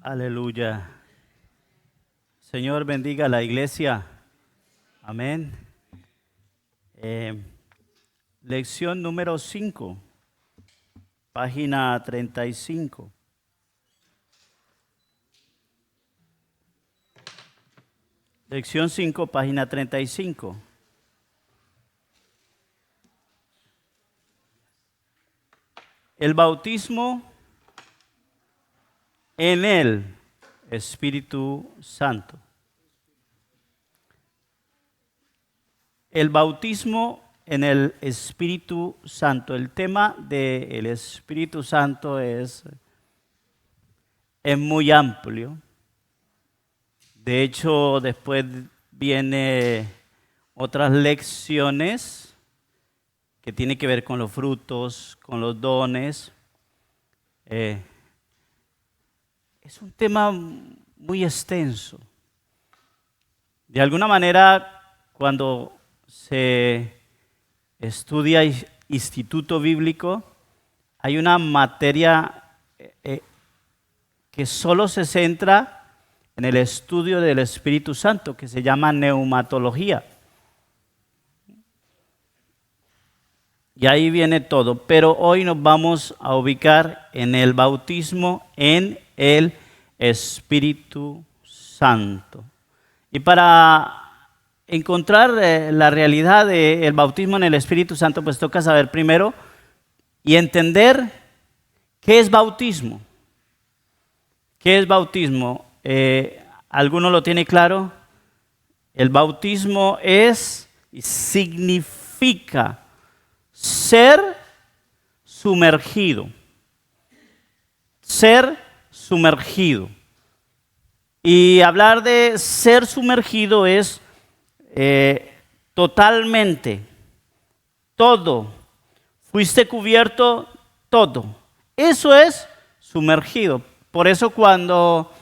Aleluya. Señor, bendiga a la iglesia. Amén. Lección número 5, página 35. Lección 5, página 35. El bautismo en el Espíritu Santo. El bautismo en el Espíritu Santo. El tema del Espíritu Santo es muy amplio. De hecho, después viene otras lecciones que tienen que ver con los frutos, con los dones. Es un tema muy extenso. De alguna manera, cuando se estudia instituto bíblico, hay una materia que solo se centra en el estudio del Espíritu Santo, que se llama neumatología. Y ahí viene todo, pero hoy nos vamos a ubicar en el bautismo en el Espíritu Santo. Y para encontrar la realidad del bautismo en el Espíritu Santo, pues toca saber primero y entender qué es bautismo. ¿Qué es bautismo? ¿Alguno lo tiene claro? El bautismo significa ser sumergido. Ser sumergido. Y hablar de ser sumergido es totalmente, todo. Fuiste cubierto, todo. Eso es sumergido. Por eso cuando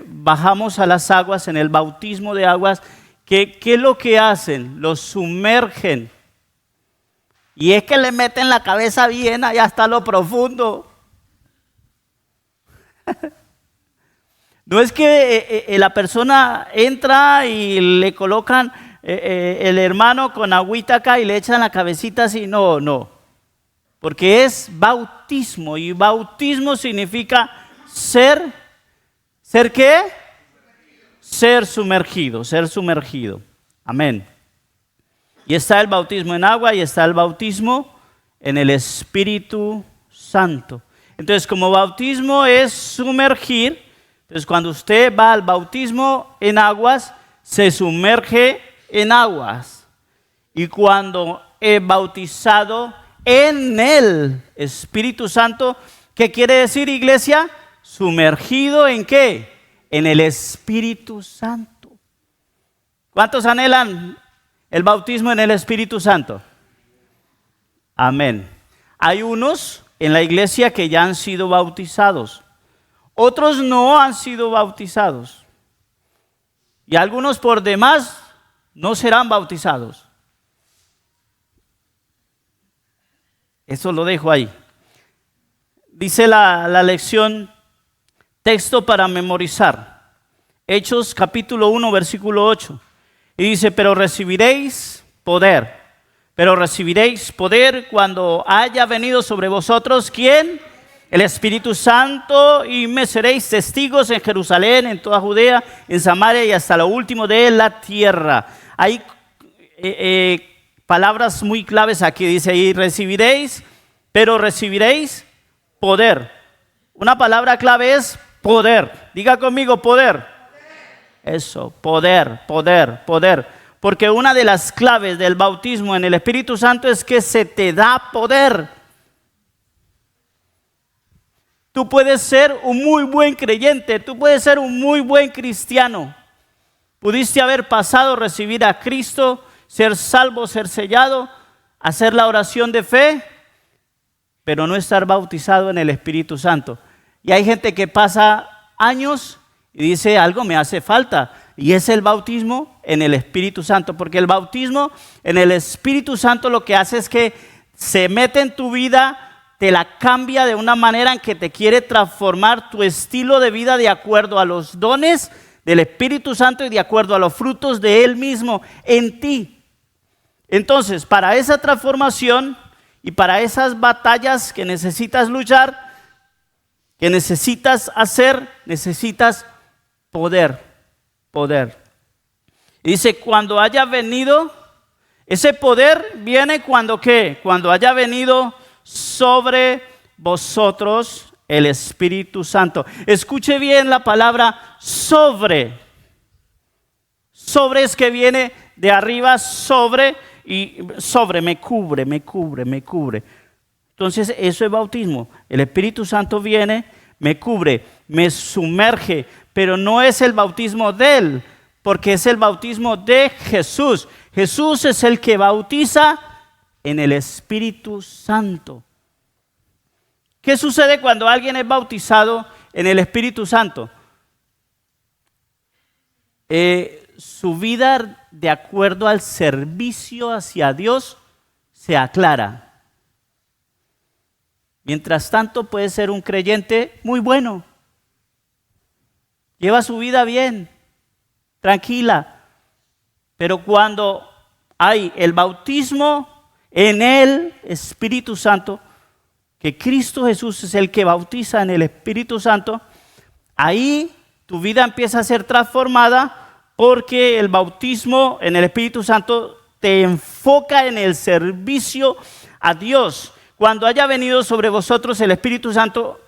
bajamos a las aguas en el bautismo de aguas, ¿qué es lo que hacen? Los sumergen. Y es que le meten la cabeza bien allá hasta lo profundo. No es que la persona entra y le colocan el hermano con agüita acá y le echan la cabecita así. No. Porque es bautismo. Y bautismo significa ¿ser qué? Ser sumergido. Amén. Y está el bautismo en agua y está el bautismo en el Espíritu Santo. Entonces, como bautismo es sumergir, entonces cuando usted va al bautismo en aguas, se sumerge en aguas. Y cuando es bautizado en el Espíritu Santo, ¿qué quiere decir, iglesia? ¿Sumergido en qué? En el Espíritu Santo. ¿Cuántos anhelan el bautismo en el Espíritu Santo? Amén. Hay unos en la iglesia que ya han sido bautizados. Otros no han sido bautizados. Y algunos por demás no serán bautizados. Eso lo dejo ahí. Dice la lección, texto para memorizar. Hechos capítulo 1, versículo 8. Y dice, pero recibiréis poder cuando haya venido sobre vosotros, ¿quién? El Espíritu Santo, y me seréis testigos en Jerusalén, en toda Judea, en Samaria y hasta lo último de la tierra. Hay palabras muy claves aquí, dice ahí, recibiréis poder. Una palabra clave es poder. Diga conmigo, poder. Eso, poder. Porque una de las claves del bautismo en el Espíritu Santo es que se te da poder. Tú puedes ser un muy buen creyente, tú puedes ser un muy buen cristiano. Pudiste haber pasado, recibir a Cristo, ser salvo, ser sellado, hacer la oración de fe, pero no estar bautizado en el Espíritu Santo. Y hay gente que pasa años y dice, algo me hace falta. Y es el bautismo en el Espíritu Santo, porque el bautismo en el Espíritu Santo lo que hace es que se mete en tu vida, te la cambia de una manera en que te quiere transformar tu estilo de vida de acuerdo a los dones del Espíritu Santo y de acuerdo a los frutos de Él mismo en ti. Entonces, para esa transformación y para esas batallas que necesitas luchar, que necesitas hacer, necesitas poder. Dice, cuando haya venido, ese poder viene cuando ¿qué? Cuando haya venido sobre vosotros el Espíritu Santo. Escuche bien la palabra sobre. Sobre es que viene de arriba, sobre, y sobre me cubre. Entonces eso es bautismo. El Espíritu Santo viene, me cubre, me sumerge, pero no es el bautismo de Él, porque es el bautismo de Jesús. Jesús es el que bautiza en el Espíritu Santo. ¿Qué sucede cuando alguien es bautizado en el Espíritu Santo? Su vida de acuerdo al servicio hacia Dios se aclara. Mientras tanto puede ser un creyente muy bueno. Lleva su vida bien, tranquila. Pero cuando hay el bautismo en el Espíritu Santo, que Cristo Jesús es el que bautiza en el Espíritu Santo, ahí tu vida empieza a ser transformada porque el bautismo en el Espíritu Santo te enfoca en el servicio a Dios. Cuando haya venido sobre vosotros el Espíritu Santo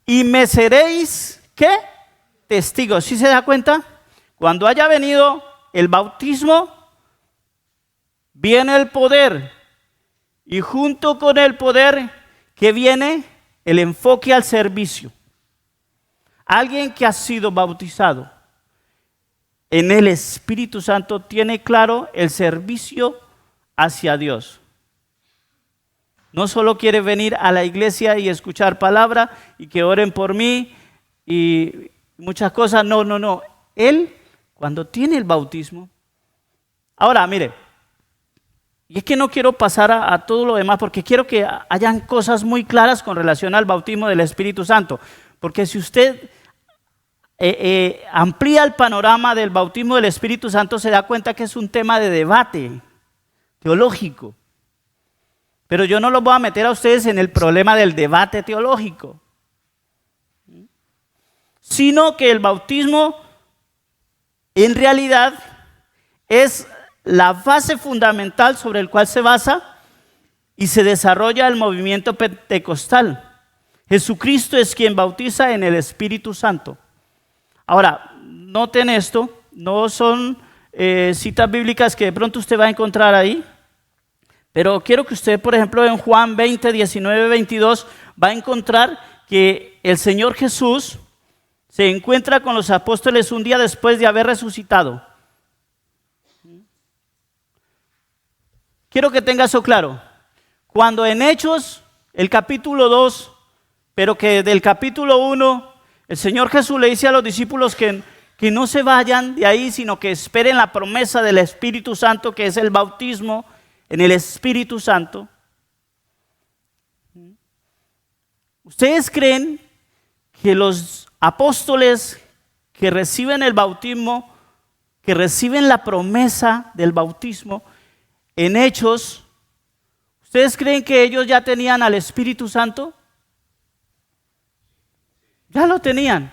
y me seréis, ¿qué? Testigos. ¿Sí se da cuenta? Cuando haya venido el bautismo, viene el poder. Y junto con el poder, ¿qué viene? El enfoque al servicio. Alguien que ha sido bautizado en el Espíritu Santo tiene claro el servicio hacia Dios. No solo quiere venir a la iglesia y escuchar palabra y que oren por mí y muchas cosas. No. Él, cuando tiene el bautismo. Ahora, mire, y es que no quiero pasar a todo lo demás porque quiero que hayan cosas muy claras con relación al bautismo del Espíritu Santo. Porque si usted amplía el panorama del bautismo del Espíritu Santo, se da cuenta que es un tema de debate teológico. Pero yo no los voy a meter a ustedes en el problema del debate teológico, sino que el bautismo en realidad es la base fundamental sobre el cual se basa y se desarrolla el movimiento pentecostal. Jesucristo es quien bautiza en el Espíritu Santo. Ahora, noten esto, no son citas bíblicas que de pronto usted va a encontrar ahí, pero quiero que usted, por ejemplo, en Juan 20, 19, 22, va a encontrar que el Señor Jesús se encuentra con los apóstoles un día después de haber resucitado. Quiero que tenga eso claro. Cuando en Hechos, el capítulo 2, pero que del capítulo 1, el Señor Jesús le dice a los discípulos que no se vayan de ahí, sino que esperen la promesa del Espíritu Santo, que es el bautismo en el Espíritu Santo. ¿Ustedes creen que los apóstoles que reciben el bautismo, que reciben la promesa del bautismo en Hechos, ustedes creen que ellos ya tenían al Espíritu Santo? Ya lo tenían.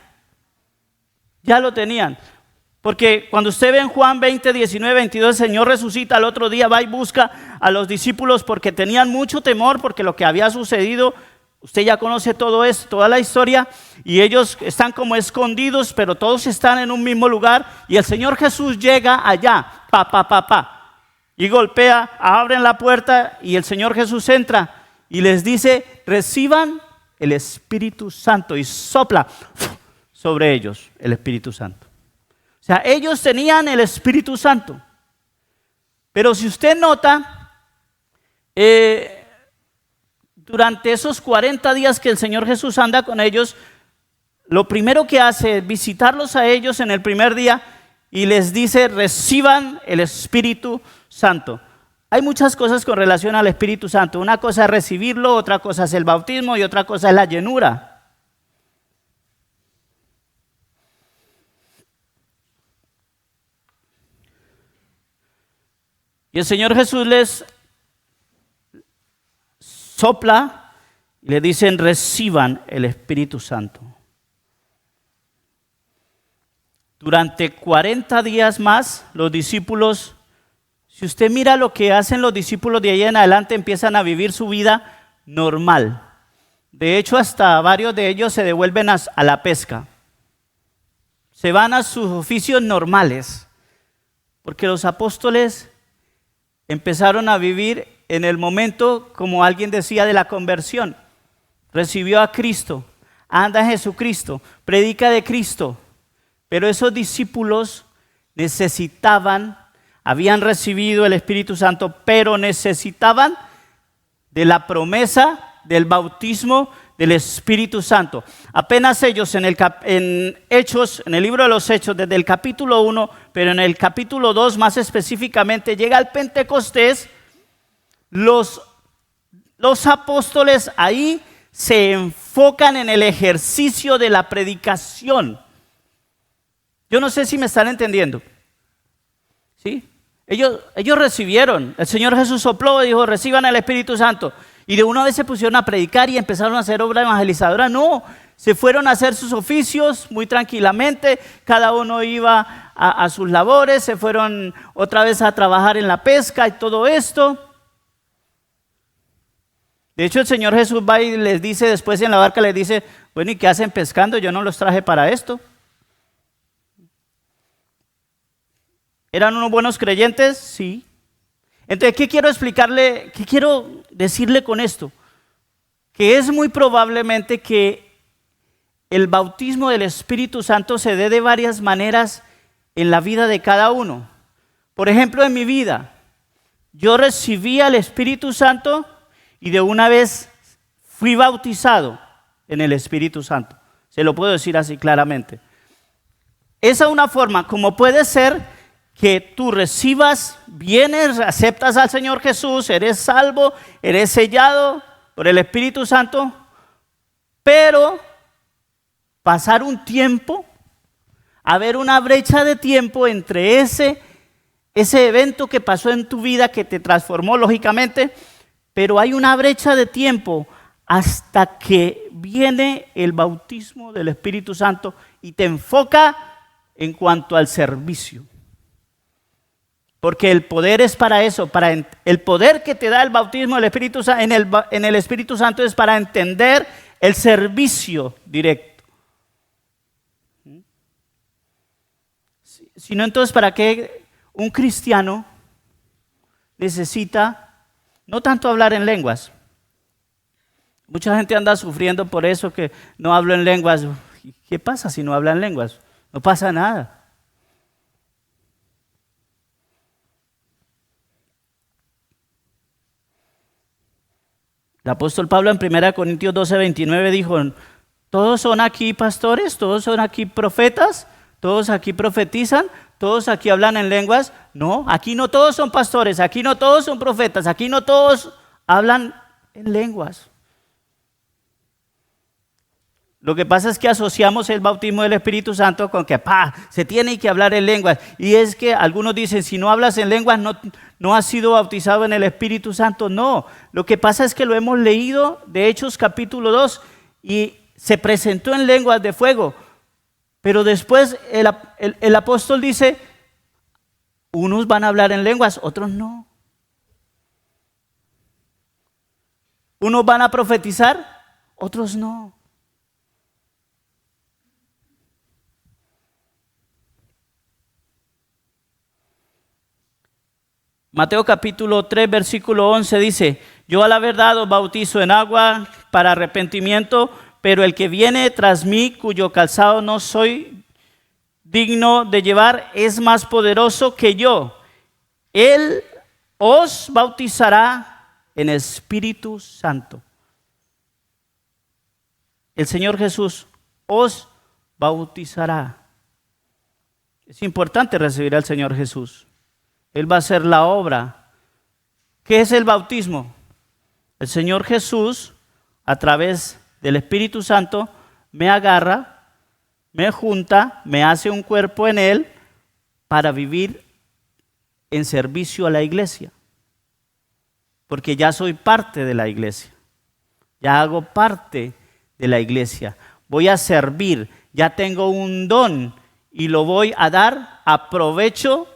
Porque cuando usted ve en Juan 20, 19, 22, el Señor resucita, al otro día va y busca a los discípulos porque tenían mucho temor, porque lo que había sucedido Usted ya conoce todo esto, toda la historia, y ellos están como escondidos, pero todos están en un mismo lugar, y el Señor Jesús llega allá, y golpea, abren la puerta, y el Señor Jesús entra, y les dice, reciban el Espíritu Santo, y sopla sobre ellos el Espíritu Santo. O sea, ellos tenían el Espíritu Santo, pero si usted nota, durante esos 40 días que el Señor Jesús anda con ellos, lo primero que hace es visitarlos a ellos en el primer día y les dice, reciban el Espíritu Santo. Hay muchas cosas con relación al Espíritu Santo. Una cosa es recibirlo, otra cosa es el bautismo y otra cosa es la llenura. Y el Señor Jesús les sopla y le dicen, reciban el Espíritu Santo. Durante 40 días más, los discípulos, si usted mira lo que hacen los discípulos de ahí en adelante, empiezan a vivir su vida normal. De hecho, hasta varios de ellos se devuelven a la pesca. Se van a sus oficios normales, porque los apóstoles empezaron a vivir en el momento, como alguien decía, de la conversión. Recibió a Cristo, anda en Jesucristo, predica de Cristo. Pero esos discípulos habían recibido el Espíritu Santo, pero necesitaban de la promesa del bautismo del Espíritu Santo. Apenas ellos en el libro de los Hechos, desde el capítulo 1, pero en el capítulo 2 más específicamente, llega el Pentecostés. Los apóstoles ahí se enfocan en el ejercicio de la predicación. Yo no sé si me están entendiendo. ¿Sí? Ellos recibieron, el Señor Jesús sopló y dijo, reciban el Espíritu Santo. Y de una vez se pusieron a predicar y empezaron a hacer obra evangelizadora. No, se fueron a hacer sus oficios muy tranquilamente, cada uno iba a sus labores, se fueron otra vez a trabajar en la pesca y todo esto. De hecho, el Señor Jesús va y les dice después en la barca, les dice, bueno, ¿y qué hacen pescando? Yo no los traje para esto. ¿Eran unos buenos creyentes? Sí. Entonces, ¿qué quiero explicarle? ¿Qué quiero decirle con esto? Que es muy probablemente que el bautismo del Espíritu Santo se dé de varias maneras en la vida de cada uno. Por ejemplo, en mi vida, yo recibí al Espíritu Santo y de una vez fui bautizado en el Espíritu Santo. Se lo puedo decir así claramente. Esa es una forma, como puede ser que tú recibas, vienes, aceptas al Señor Jesús, eres salvo, eres sellado por el Espíritu Santo, pero pasar un tiempo, haber una brecha de tiempo entre ese evento que pasó en tu vida que te transformó lógicamente, pero hay una brecha de tiempo hasta que viene el bautismo del Espíritu Santo y te enfoca en cuanto al servicio. Porque el poder es para eso, el poder que te da el bautismo del Espíritu Santo, en el Espíritu Santo es para entender el servicio directo. Si no, entonces, ¿para qué un cristiano necesita no tanto hablar en lenguas? Mucha gente anda sufriendo por eso, que no hablo en lenguas. ¿Qué pasa si no habla en lenguas? No pasa nada. El apóstol Pablo en 1 Corintios 12:29 dijo, ¿todos son aquí pastores? ¿Todos son aquí profetas? ¿Todos aquí profetizan? ¿Todos aquí hablan en lenguas? No, aquí no todos son pastores, aquí no todos son profetas, aquí no todos hablan en lenguas. Lo que pasa es que asociamos el bautismo del Espíritu Santo con que se tiene que hablar en lenguas. Y es que algunos dicen, si no hablas en lenguas no has sido bautizado en el Espíritu Santo. No, lo que pasa es que lo hemos leído de Hechos capítulo 2 y se presentó en lenguas de fuego. Pero después el apóstol dice, unos van a hablar en lenguas, otros no. Unos van a profetizar, otros no. Mateo capítulo 3, versículo 11 dice: yo a la verdad os bautizo en agua para arrepentimiento, pero el que viene tras mí, cuyo calzado no soy digno de llevar, es más poderoso que yo. Él os bautizará en Espíritu Santo. El Señor Jesús os bautizará. Es importante recibir al Señor Jesús. Él va a hacer la obra. ¿Qué es el bautismo? El Señor Jesús, a través del Espíritu Santo, me agarra, me junta, me hace un cuerpo en Él para vivir en servicio a la iglesia. Porque ya soy parte de la iglesia. Ya hago parte de la iglesia. Voy a servir. Ya tengo un don y lo voy a dar a provecho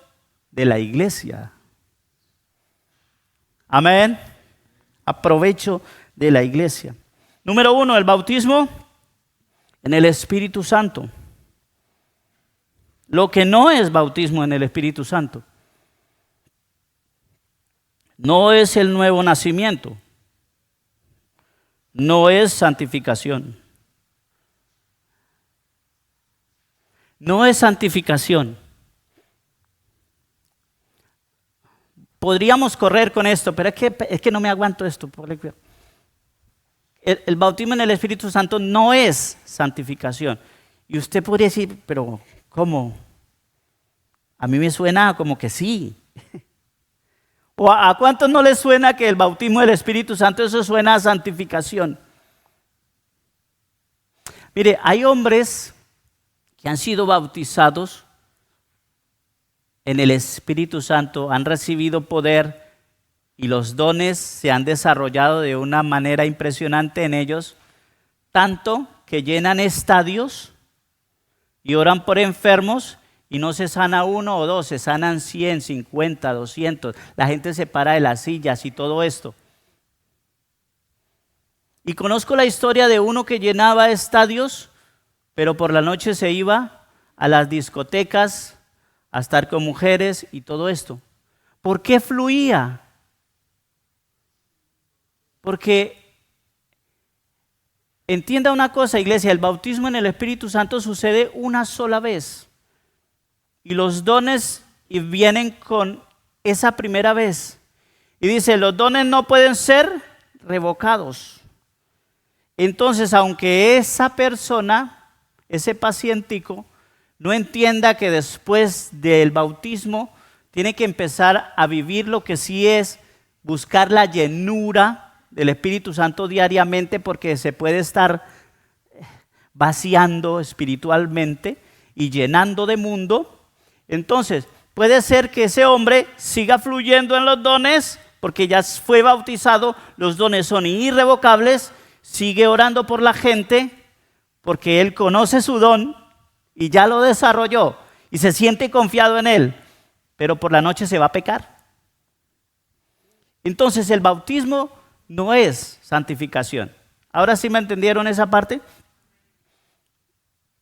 de la iglesia. Amén. Aprovecho de la iglesia. Número 1, el bautismo en el Espíritu Santo. Lo que no es bautismo en el Espíritu Santo no es el nuevo nacimiento, no es santificación. No es santificación. Podríamos correr con esto, pero es que no me aguanto esto. El bautismo en el Espíritu Santo no es santificación. Y usted podría decir, pero ¿cómo? A mí me suena como que sí. ¿O a cuántos no les suena que el bautismo del Espíritu Santo, eso suena a santificación? Mire, hay hombres que han sido bautizados en el Espíritu Santo, han recibido poder y los dones se han desarrollado de una manera impresionante en ellos, tanto que llenan estadios y oran por enfermos y no se sana uno o dos, se sanan 100, 50, 200. La gente se para de las sillas y todo esto. Y conozco la historia de uno que llenaba estadios, pero por la noche se iba a las discotecas a estar con mujeres y todo esto. ¿Por qué fluía? Porque entienda una cosa, iglesia, el bautismo en el Espíritu Santo sucede una sola vez. Y los dones vienen con esa primera vez. Y dice, los dones no pueden ser revocados. Entonces, aunque esa persona, ese pacientico, no entienda que después del bautismo tiene que empezar a vivir lo que sí es buscar la llenura del Espíritu Santo diariamente, porque se puede estar vaciando espiritualmente y llenando de mundo. Entonces, puede ser que ese hombre siga fluyendo en los dones, porque ya fue bautizado, los dones son irrevocables, sigue orando por la gente, porque él conoce su don y ya lo desarrolló y se siente confiado en él, pero por la noche se va a pecar. Entonces el bautismo no es santificación. ¿Ahora sí me entendieron esa parte?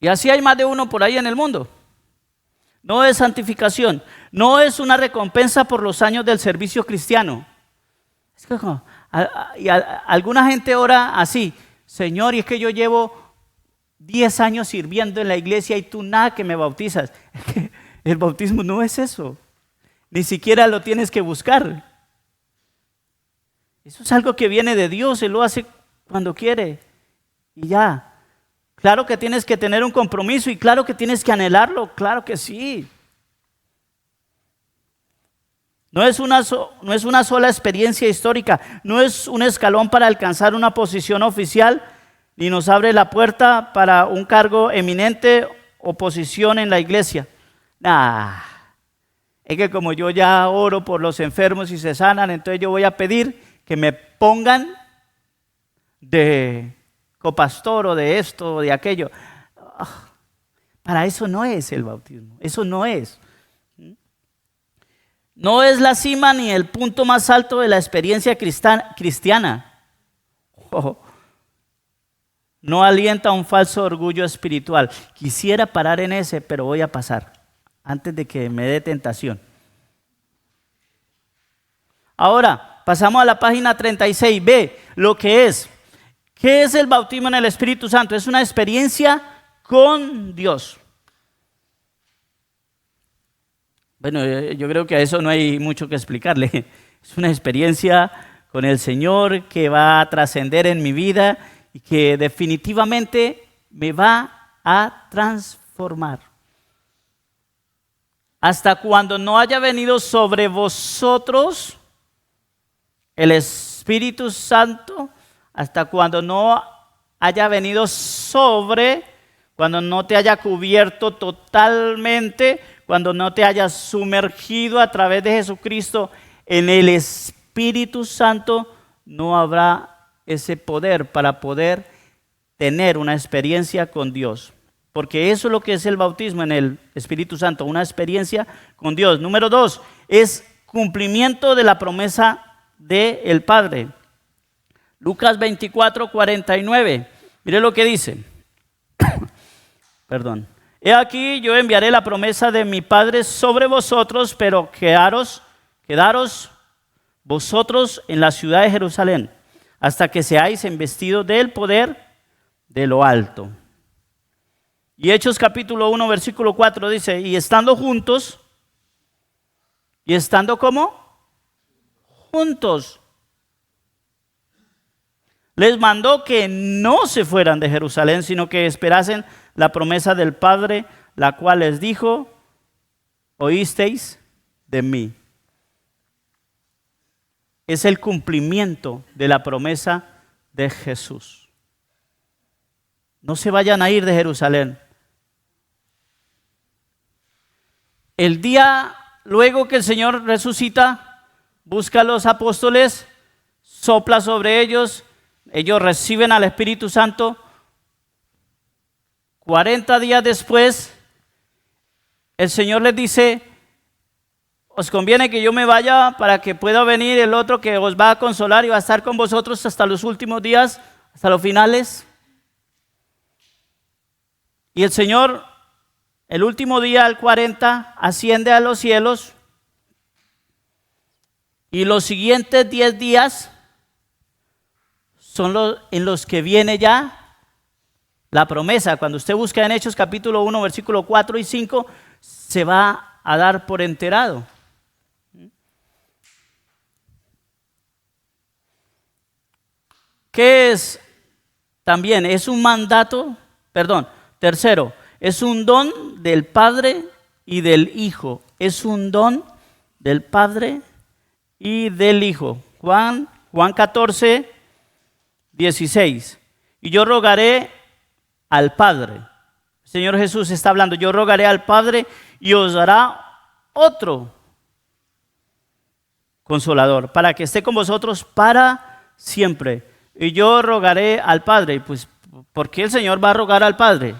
Y así hay más de uno por ahí en el mundo. No es santificación, no es una recompensa por los años del servicio cristiano. Es que alguna gente ora así, Señor, y es que yo llevo 10 años sirviendo en la iglesia y tú nada que me bautizas. Es que el bautismo no es eso. Ni siquiera lo tienes que buscar. Eso es algo que viene de Dios, Él lo hace cuando quiere y ya. Claro que tienes que tener un compromiso y claro que tienes que anhelarlo, claro que sí. No es una sola experiencia histórica, no es un escalón para alcanzar una posición oficial, ni nos abre la puerta para un cargo eminente o posición en la iglesia. Es que como yo ya oro por los enfermos y se sanan, entonces yo voy a pedir que me pongan de copastor o de esto o de aquello. Para eso no es el bautismo, eso no es. No es la cima ni el punto más alto de la experiencia cristiana. no alienta un falso orgullo espiritual. Quisiera parar en ese, pero voy a pasar antes de que me dé tentación. Ahora, pasamos a la página 36. Ve lo que es. ¿Qué es el bautismo en el Espíritu Santo? Es una experiencia con Dios. Bueno, yo creo que a eso no hay mucho que explicarle. Es una experiencia con el Señor que va a trascender en mi vida y que definitivamente me va a transformar. Hasta cuando no haya venido sobre vosotros el Espíritu Santo, hasta cuando no haya venido sobre, cuando no te haya cubierto totalmente, cuando no te hayas sumergido a través de Jesucristo en el Espíritu Santo, no habrá ese poder para poder tener una experiencia con Dios. Porque eso es lo que es el bautismo en el Espíritu Santo, una experiencia con Dios. Número 2, es cumplimiento de la promesa del Padre. Lucas 24:49. Mire lo que dice. Perdón. He aquí, yo enviaré la promesa de mi Padre sobre vosotros, pero quedaros vosotros en la ciudad de Jerusalén, hasta que seáis investidos del poder de lo alto. Y Hechos capítulo 1, versículo 4 dice, y estando juntos, ¿y estando cómo? Juntos. Les mandó que no se fueran de Jerusalén, sino que esperasen la promesa del Padre, la cual les dijo, oísteis de mí. Es el cumplimiento de la promesa de Jesús. No se vayan a ir de Jerusalén. El día luego que el Señor resucita, busca a los apóstoles, sopla sobre ellos, ellos reciben al Espíritu Santo. 40 días después, el Señor les dice, os conviene que yo me vaya para que pueda venir el otro que os va a consolar y va a estar con vosotros hasta los últimos días, hasta los finales. Y el Señor, el último día, el 40, asciende a los cielos. Y los siguientes 10 días son los en los que viene ya la promesa. Cuando usted busca en Hechos capítulo 1, versículo 4 y 5, se va a dar por enterado. ¿Qué es? También es un mandato, tercero, es un don del Padre y del Hijo. Es un don del Padre y del Hijo. Juan 14, 16. Y yo rogaré al Padre. El Señor Jesús está hablando. Yo rogaré al Padre y os dará otro consolador para que esté con vosotros para siempre. Y yo rogaré al Padre. Pues, ¿por qué el Señor va a rogar al Padre?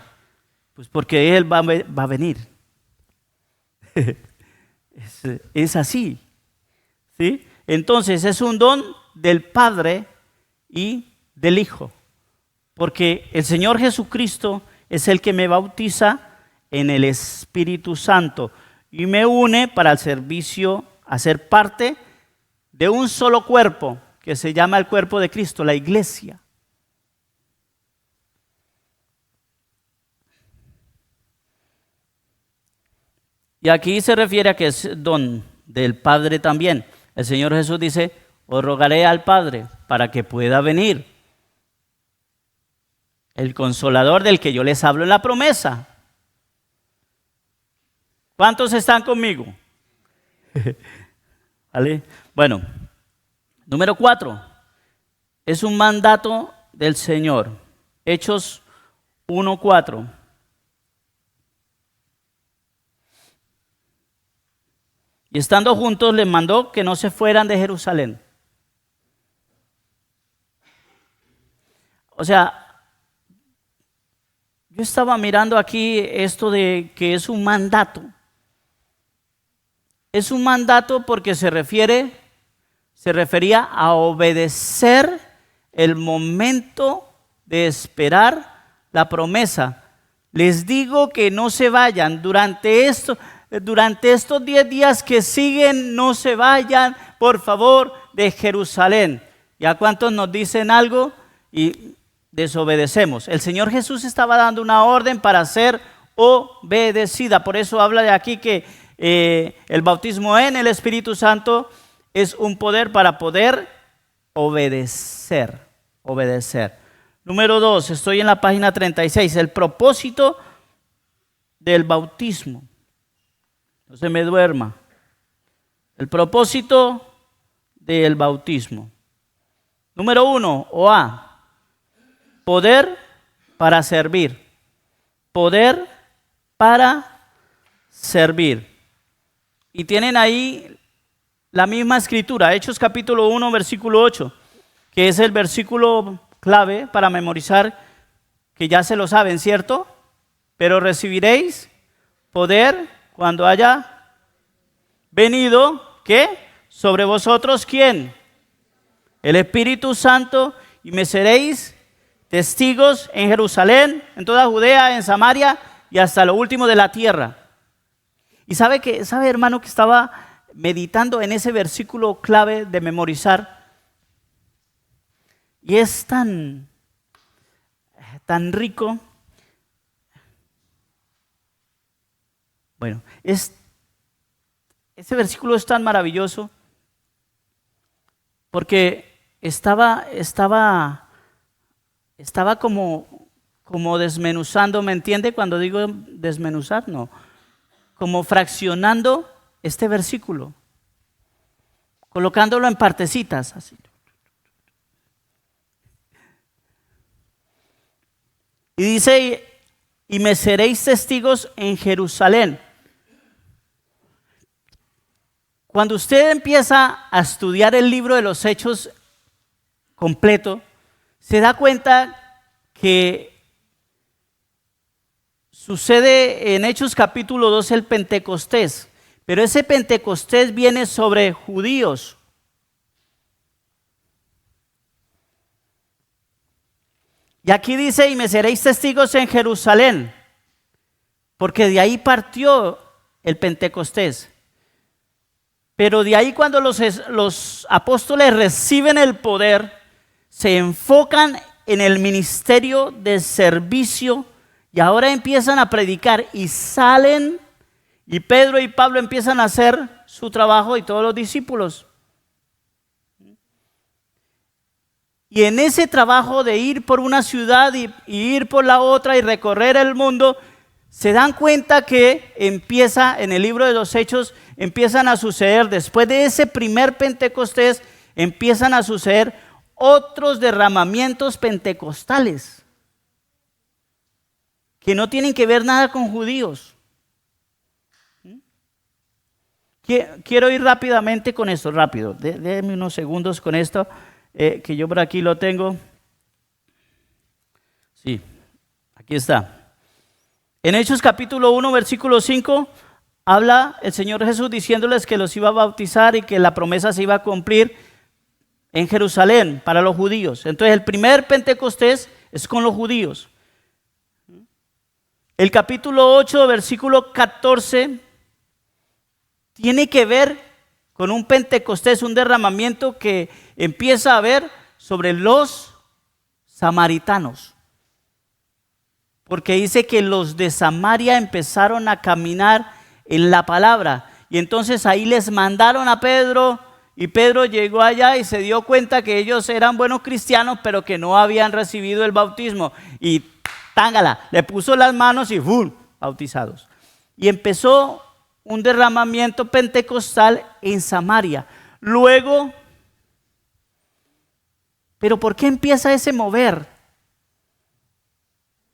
Pues porque Él va a venir. Es así. ¿Sí? Entonces es un don del Padre y del Hijo. Porque el Señor Jesucristo es el que me bautiza en el Espíritu Santo y me une para el servicio, a ser parte de un solo cuerpo que se llama el cuerpo de Cristo, la iglesia. Y aquí se refiere a que es don del Padre también. El Señor Jesús dice, os rogaré al Padre para que pueda venir el consolador del que yo les hablo en la promesa. ¿Cuántos están conmigo? ¿Vale? Bueno, número 4, es un mandato del Señor. Hechos 1:4. Y estando juntos les mandó que no se fueran de Jerusalén. O sea, yo estaba mirando aquí esto de que es un mandato. Es un mandato porque se refería a obedecer el momento de esperar la promesa. Les digo que no se vayan durante estos 10 días que siguen, no se vayan, por favor, de Jerusalén. ¿Y a cuántos nos dicen algo y desobedecemos? El Señor Jesús estaba dando una orden para ser obedecida. Por eso habla de aquí que el bautismo en el Espíritu Santo es un poder para poder obedecer. Número 2, estoy en la página 36, el propósito del bautismo. No se me duerma. El propósito del bautismo. Número 1, o A, poder para servir. Poder para servir. Y tienen ahí la misma escritura, Hechos capítulo 1, versículo 8, que es el versículo clave para memorizar, que ya se lo saben, ¿cierto? Pero recibiréis poder cuando haya venido, ¿qué? Sobre vosotros, ¿quién? El Espíritu Santo, y me seréis testigos en Jerusalén, en toda Judea, en Samaria y hasta lo último de la tierra. Y sabe hermano, que estaba meditando en ese versículo clave de memorizar, y es tan rico. Bueno, ese versículo es tan maravilloso porque estaba como desmenuzando, ¿me entiende? Cuando digo desmenuzar, no, como fraccionando este versículo, colocándolo en partecitas, así. Y dice, y me seréis testigos en Jerusalén. Cuando usted empieza a estudiar el libro de los Hechos completo, se da cuenta que sucede en Hechos capítulo 2 el Pentecostés, pero ese Pentecostés viene sobre judíos. Y aquí dice, y me seréis testigos en Jerusalén, porque de ahí partió el Pentecostés. Pero de ahí cuando los apóstoles reciben el poder, se enfocan en el ministerio de servicio y ahora empiezan a predicar y salen, y Pedro y Pablo empiezan a hacer su trabajo y todos los discípulos. Y en ese trabajo de ir por una ciudad y ir por la otra y recorrer el mundo, se dan cuenta que empieza en el libro de los Hechos, empiezan a suceder, después de ese primer Pentecostés, empiezan a suceder otros derramamientos pentecostales que no tienen que ver nada con judíos. Quiero ir rápidamente con esto, rápido, déjenme unos segundos con esto. Que yo por aquí lo tengo. Sí, aquí está. En Hechos capítulo 1, versículo 5, habla el Señor Jesús diciéndoles que los iba a bautizar y que la promesa se iba a cumplir en Jerusalén para los judíos. Entonces el primer Pentecostés es con los judíos. El capítulo 8, versículo 14, tiene que ver con un Pentecostés, un derramamiento que empieza a haber sobre los samaritanos. Porque dice que los de Samaria empezaron a caminar en la palabra. Y entonces ahí les mandaron a Pedro, y Pedro llegó allá y se dio cuenta que ellos eran buenos cristianos, pero que no habían recibido el bautismo. Y tángala, le puso las manos y ¡fum!, bautizados. Y empezó un derramamiento pentecostal en Samaria. Luego, ¿pero por qué empieza ese mover?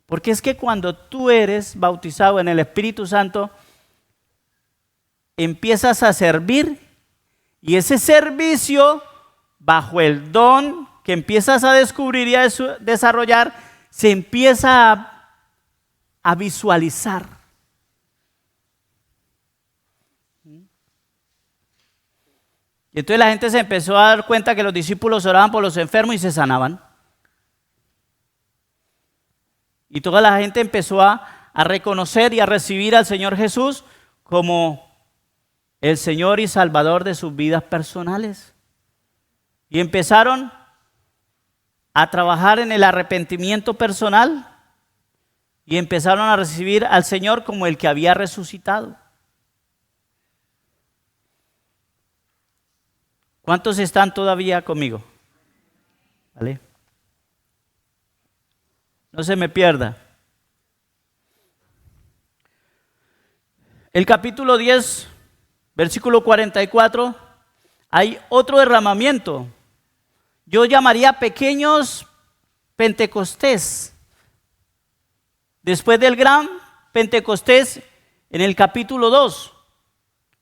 Porque es que cuando tú eres bautizado en el Espíritu Santo, empiezas a servir, y ese servicio, bajo el don que empiezas a descubrir y a desarrollar, se empieza a visualizar. Y entonces la gente se empezó a dar cuenta que los discípulos oraban por los enfermos y se sanaban. Y toda la gente empezó a reconocer y a recibir al Señor Jesús como el Señor y Salvador de sus vidas personales. Y empezaron a trabajar en el arrepentimiento personal y empezaron a recibir al Señor como el que había resucitado. ¿Cuántos están todavía conmigo? ¿Vale? No se me pierda. El capítulo 10, versículo 44, hay otro derramamiento. Yo llamaría pequeños Pentecostés. Después del gran Pentecostés, en el capítulo 2,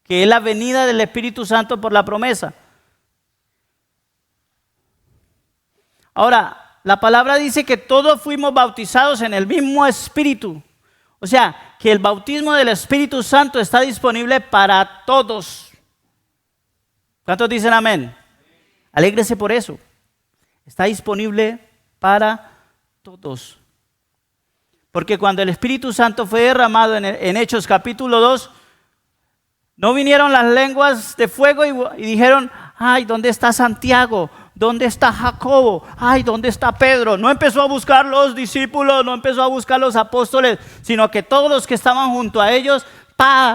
que es la venida del Espíritu Santo por la promesa. Ahora, la palabra dice que todos fuimos bautizados en el mismo Espíritu. O sea, que el bautismo del Espíritu Santo está disponible para todos. ¿Cuántos dicen amén? Alégrese por eso. Está disponible para todos. Porque cuando el Espíritu Santo fue derramado en Hechos capítulo 2, no vinieron las lenguas de fuego y dijeron, ay, ¿dónde está Santiago? ¿Dónde está Jacobo? Ay, ¿dónde está Pedro? No empezó a buscar los discípulos, no empezó a buscar los apóstoles, sino que todos los que estaban junto a ellos,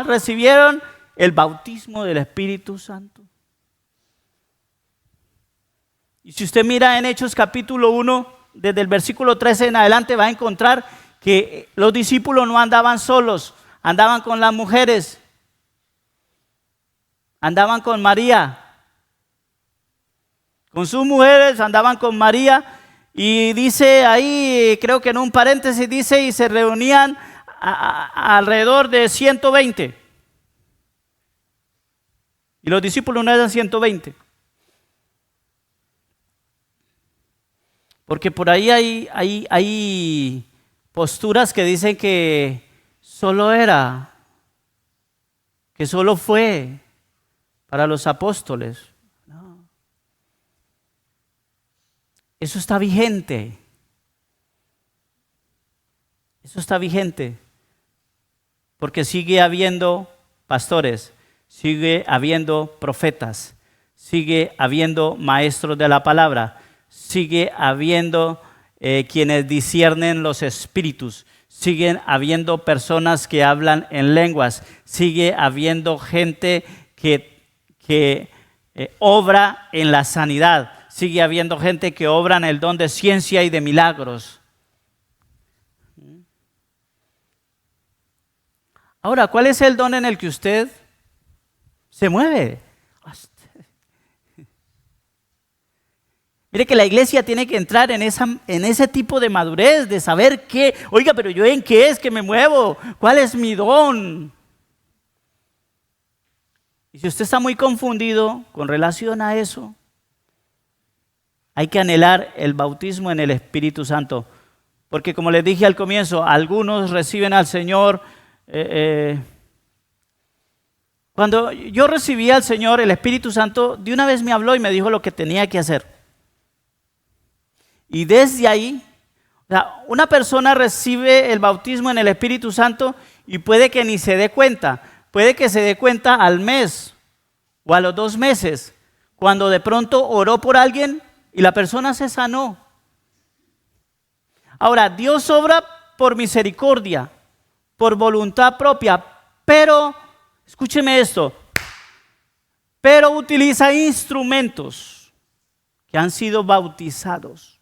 recibieron el bautismo del Espíritu Santo. Y si usted mira en Hechos capítulo 1, desde el versículo 13 en adelante, va a encontrar que los discípulos no andaban solos, andaban con las mujeres, andaban con María, con sus mujeres, andaban con María, y dice ahí, creo que en un paréntesis dice, y se reunían alrededor de 120. Y los discípulos no eran 120. Porque por ahí hay posturas que dicen que solo fue para los apóstoles. No. Eso está vigente. Eso está vigente. Porque sigue habiendo pastores, sigue habiendo profetas, sigue habiendo maestros de la palabra, sigue habiendo quienes disciernen los espíritus, siguen habiendo personas que hablan en lenguas, sigue habiendo gente que obra en la sanidad, sigue habiendo gente que obra en el don de ciencia y de milagros. Ahora, ¿cuál es el don en el que usted se mueve? Mire que la iglesia tiene que entrar en ese tipo de madurez, de saber qué, oiga, pero yo en qué es que me muevo, cuál es mi don. Y si usted está muy confundido con relación a eso, hay que anhelar el bautismo en el Espíritu Santo. Porque como les dije al comienzo, algunos reciben al Señor. Cuando yo recibí al Señor, el Espíritu Santo de una vez me habló y me dijo lo que tenía que hacer. Y desde ahí, una persona recibe el bautismo en el Espíritu Santo y puede que ni se dé cuenta. Puede que se dé cuenta al mes o a los 2 meses, cuando de pronto oró por alguien y la persona se sanó. Ahora, Dios obra por misericordia, por voluntad propia, pero, escúcheme esto, pero utiliza instrumentos que han sido bautizados.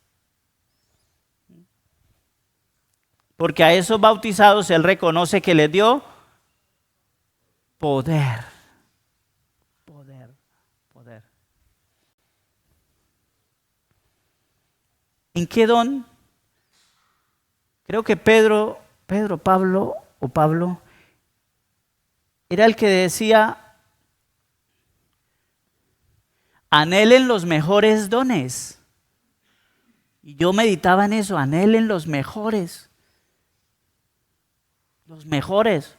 Porque a esos bautizados Él reconoce que les dio poder. Poder. ¿En qué don? Creo que Pablo era el que decía, anhelen los mejores dones. Y yo meditaba en eso, anhelen los mejores. Los mejores.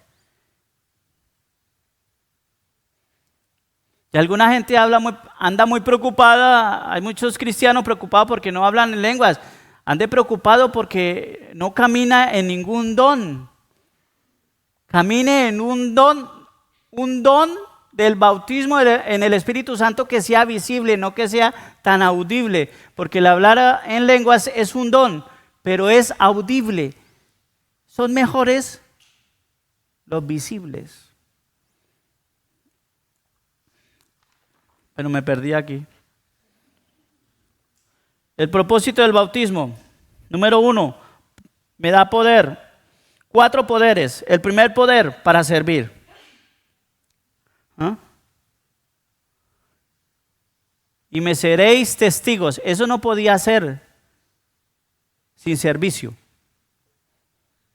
Y alguna gente anda muy preocupada, hay muchos cristianos preocupados porque no hablan en lenguas. ande preocupado porque no camina en ningún don. Camine en un don del bautismo en el Espíritu Santo que sea visible, no que sea tan audible, porque el hablar en lenguas es un don, pero es audible. Son mejores los visibles. Pero me perdí aquí. El propósito del bautismo, número 1, me da poder. 4 poderes. El primer poder, para servir. Y me seréis testigos. Eso no podía ser sin servicio.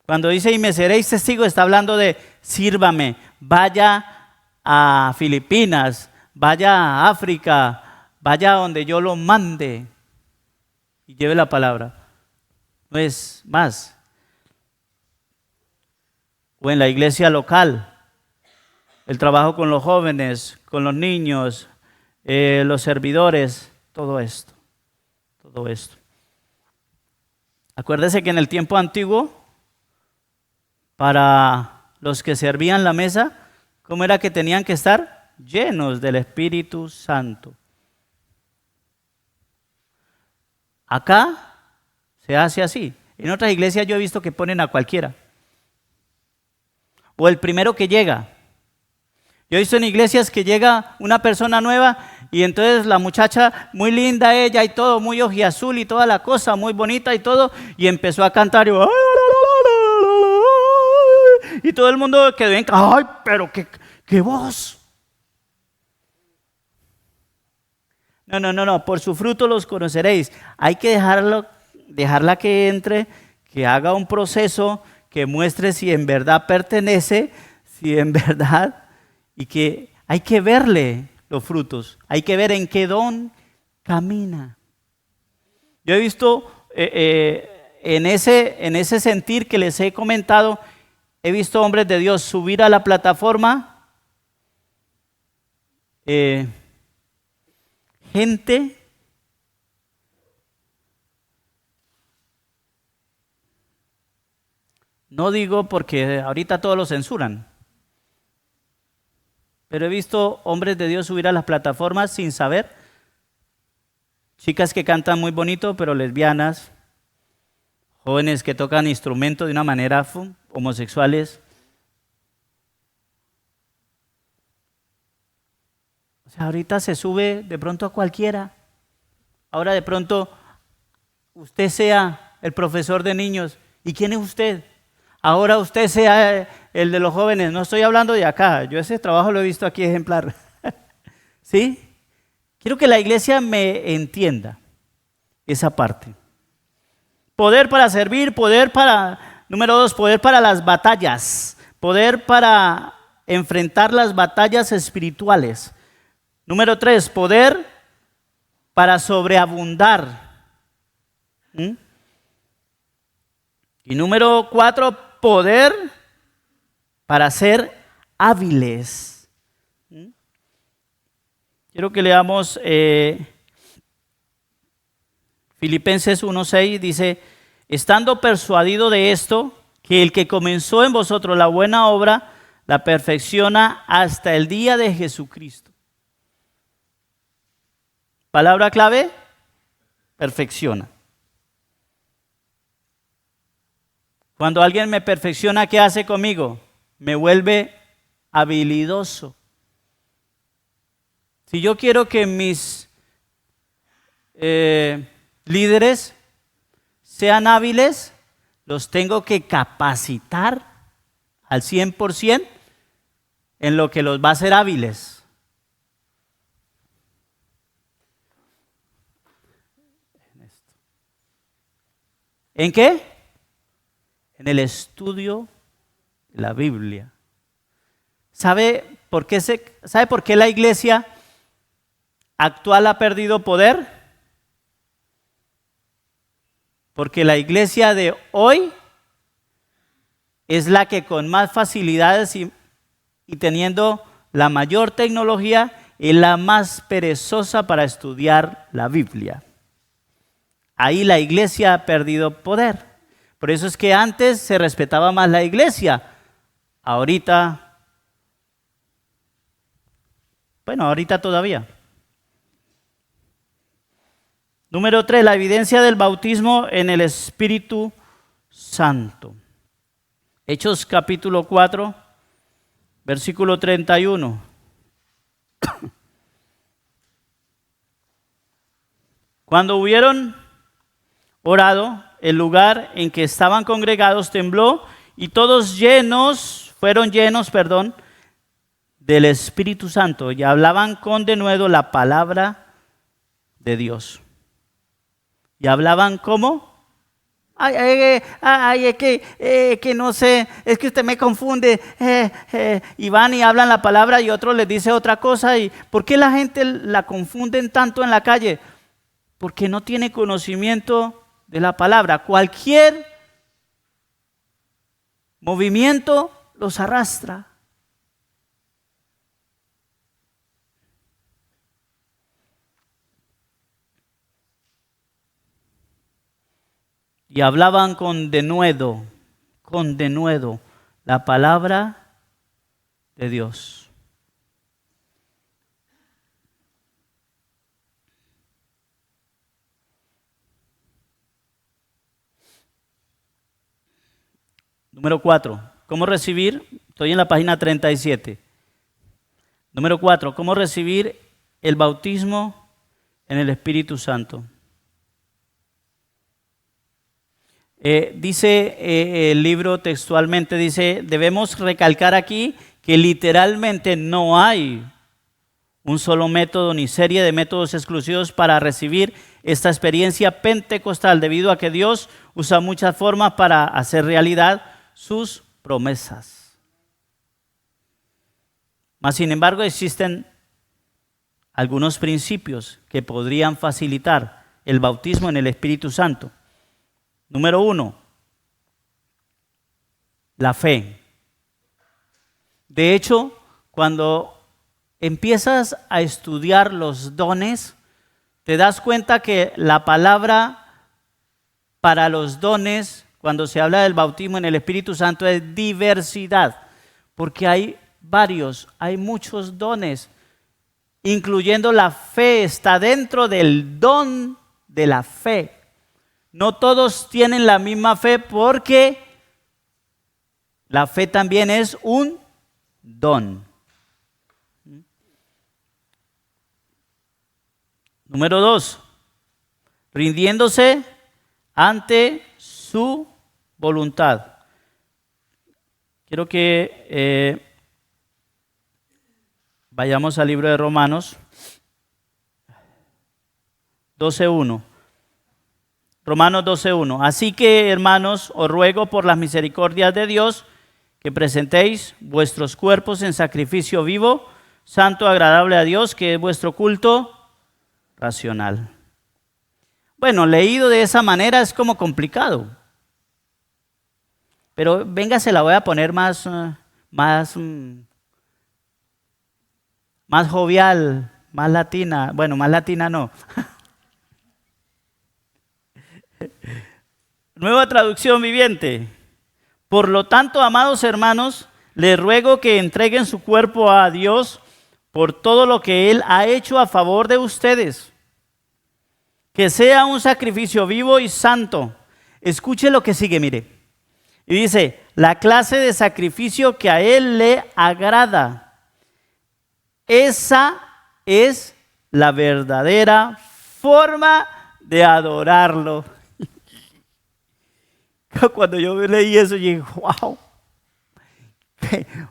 Cuando dice y me seréis testigos, está hablando de sírvame, vaya a Filipinas, vaya a África, vaya donde yo lo mande y lleve la palabra. No es más. O en la iglesia local, el trabajo con los jóvenes, con los niños, los servidores, todo esto. Acuérdese que en el tiempo antiguo, para los que servían la mesa, ¿cómo era que tenían que estar? Llenos del Espíritu Santo. Acá se hace así. En otras iglesias yo he visto que ponen a cualquiera. O el primero que llega. Yo he visto en iglesias que llega una persona nueva y entonces la muchacha, muy linda ella y todo, muy ojiazul y toda la cosa, muy bonita y todo, y empezó a cantar y todo el mundo quedó en casa. ¡Ay, pero qué voz! No, por su fruto los conoceréis. Hay que dejarla que entre, que haga un proceso, que muestre si en verdad pertenece, si en verdad, y que hay que verle los frutos, hay que ver en qué don camina. Yo he visto en ese sentir que les he comentado, he visto hombres de Dios subir a la plataforma, gente no digo porque ahorita todos lo censuran, pero he visto hombres de Dios subir a las plataformas sin saber, chicas que cantan muy bonito pero lesbianas, jóvenes que tocan instrumentos de una manera homosexuales. O sea, ahorita se sube de pronto a cualquiera. Ahora de pronto usted sea el profesor de niños. ¿Y quién es usted? Ahora usted sea el de los jóvenes. No estoy hablando de acá. Yo ese trabajo lo he visto aquí ejemplar. ¿Sí? Quiero que la iglesia me entienda esa parte. Poder para servir, número 2, poder para las batallas. Poder para enfrentar las batallas espirituales. Número 3, poder para sobreabundar. Y número 4, poder para ser hábiles. Quiero que leamos Filipenses 1:6, dice, estando persuadido de esto, que el que comenzó en vosotros la buena obra, la perfecciona hasta el día de Jesucristo. Palabra clave, perfecciona. Cuando alguien me perfecciona, ¿qué hace conmigo? Me vuelve habilidoso. Si yo quiero que mis líderes sean hábiles, los tengo que capacitar al 100% en lo que los va a hacer hábiles. ¿En qué? En el estudio de la Biblia. ¿Sabe por qué la iglesia actual ha perdido poder? Porque la iglesia de hoy es la que con más facilidades y teniendo la mayor tecnología es la más perezosa para estudiar la Biblia. ahí la iglesia ha perdido poder. Por eso es que antes se respetaba más la iglesia. Ahorita, bueno, ahorita todavía. Número 3, la evidencia del bautismo en el Espíritu Santo. Hechos capítulo 4, versículo 31. Cuando hubieron orado, el lugar en que estaban congregados tembló y todos fueron llenos del Espíritu Santo y hablaban con denuedo la palabra de Dios. ¿Y hablaban cómo? Es que no sé, es que usted me confunde. Y van y hablan la palabra y otro les dice otra cosa. ¿Y por qué la gente la confunden tanto en la calle? Porque no tiene conocimiento de la palabra. Cualquier movimiento los arrastra. Y hablaban con denuedo la palabra de Dios. Número 4, ¿cómo recibir? Estoy en la página 37. Número 4, ¿cómo recibir el bautismo en el Espíritu Santo? Dice el libro textualmente, dice, debemos recalcar aquí que literalmente no hay un solo método ni serie de métodos exclusivos para recibir esta experiencia pentecostal, debido a que Dios usa muchas formas para hacer realidad sus promesas. Mas, sin embargo, existen algunos principios que podrían facilitar el bautismo en el Espíritu Santo. Número 1, la fe. De hecho, cuando empiezas a estudiar los dones, te das cuenta que la palabra para los dones, cuando se habla del bautismo en el Espíritu Santo, es diversidad, porque hay muchos dones, incluyendo la fe, está dentro del don de la fe. No todos tienen la misma fe porque la fe también es un don. Número 2, rindiéndose ante su voluntad. Quiero que vayamos al libro de Romanos 12:1. Romanos 12:1. Así que, hermanos, os ruego por las misericordias de Dios que presentéis vuestros cuerpos en sacrificio vivo, santo, agradable a Dios, que es vuestro culto racional. Bueno, leído de esa manera es como complicado. Pero venga, se la voy a poner más jovial, más latina. Bueno, más latina no. Nueva traducción viviente. Por lo tanto, amados hermanos, les ruego que entreguen su cuerpo a Dios por todo lo que Él ha hecho a favor de ustedes. Que sea un sacrificio vivo y santo. Escuche lo que sigue, mire. Y dice, la clase de sacrificio que a Él le agrada. Esa es la verdadera forma de adorarlo. Cuando yo leí eso, yo dije, wow.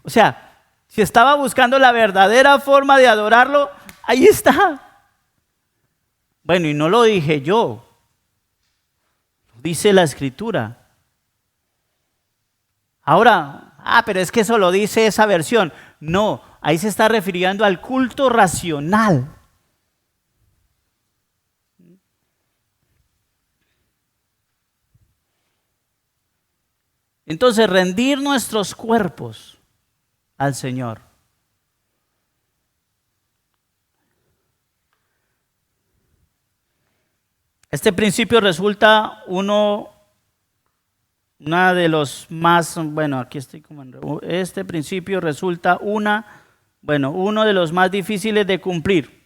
O sea, si estaba buscando la verdadera forma de adorarlo, ahí está. Bueno, y no lo dije yo, dice la Escritura. Ahora, pero es que eso lo dice esa versión. No, ahí se está refiriendo al culto racional. Entonces, rendir nuestros cuerpos al Señor. Este principio resulta una de los más, bueno, aquí estoy como este principio resulta uno de los más difíciles de cumplir,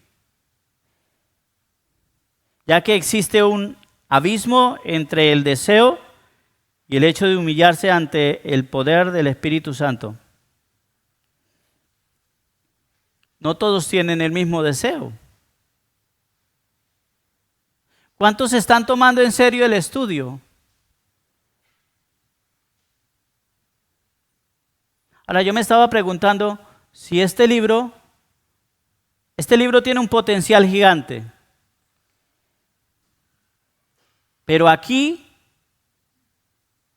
ya que existe un abismo entre el deseo y el hecho de humillarse ante el poder del Espíritu Santo. No todos tienen el mismo deseo. ¿Cuántos están tomando en serio el estudio? Ahora yo me estaba preguntando si este libro tiene un potencial gigante. Pero aquí,